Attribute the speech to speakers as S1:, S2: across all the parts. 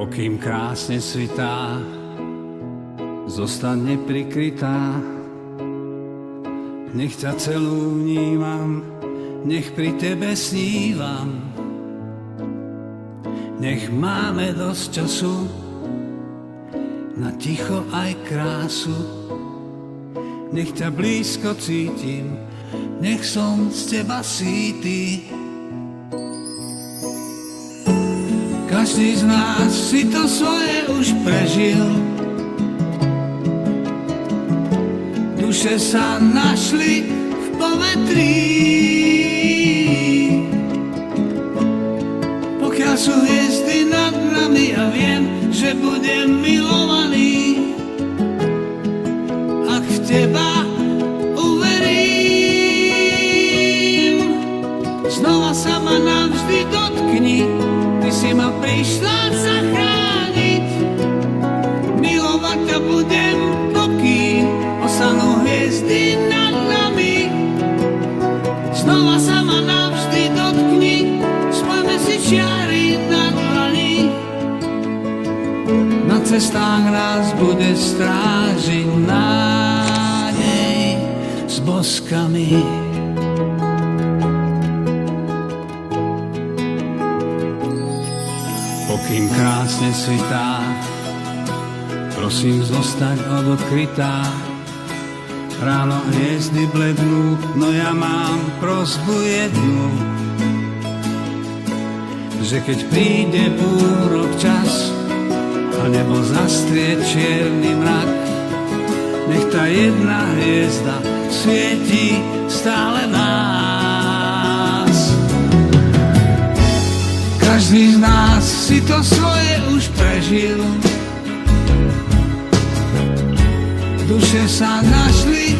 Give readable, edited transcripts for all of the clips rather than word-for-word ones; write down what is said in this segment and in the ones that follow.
S1: Pokým krásne svitá, zostaň neprikrytá. Nech ťa celú vnímam, nech pri tebe snívam. Nech máme dosť času na ticho aj krásu. Nech ťa blízko cítim, nech som z teba sýty. Každý z nás si to svoje už prežil. Duše sa našli v povetrí. Pokiaľ sú hviezdy nad nami, ja viem, že budem milovaný. Ak v teba uverím, znova sa ma navždy dotkni. Ty si ma prišla zachrániť. Milovať ťa budem, pokým ostanú hviezdy nad nami. Znova sa ma navždy dotkni, spojme si čiary na dlani. Na cestách nás bude strážiť nádej s boskami. Pokým krásne svitá, prosím zostaň odokrytá. Ráno hviezdy blednú, no ja mám prosbu jednu, že keď príde búrok čas a nebo zastrie čierny mrak, nech tá jedna hviezda svieti stále nás. Každý z nás si to svoje už prežil. Duše sa našli v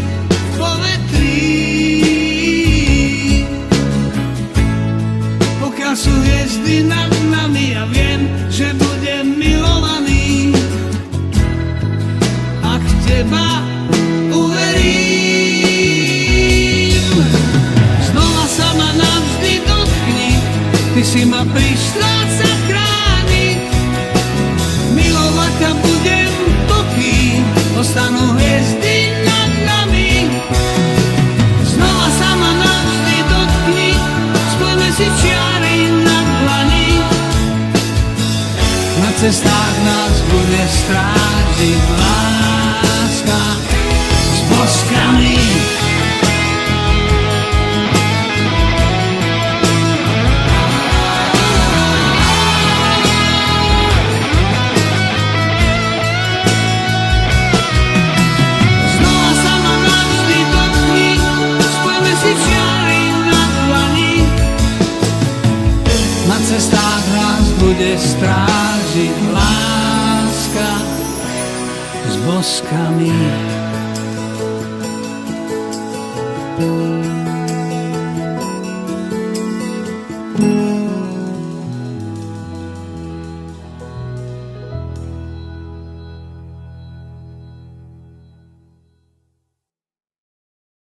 S1: povetrí. Pokiaľ sú hviezdy nad nami, ja viem, že budem milovaný. Ak v teba uverím, znova sa ma navždy dotkni. Ty si ma prišla zachrániť. Milovať ťa budem, pokým ostanú hviezdy nad nami. Znova sa ma navždy dotkni, spojme si čiary na dlani. Na cestách nás bude strážiť láska s boskami. Na cestách nás bude strážiť láska s boskami.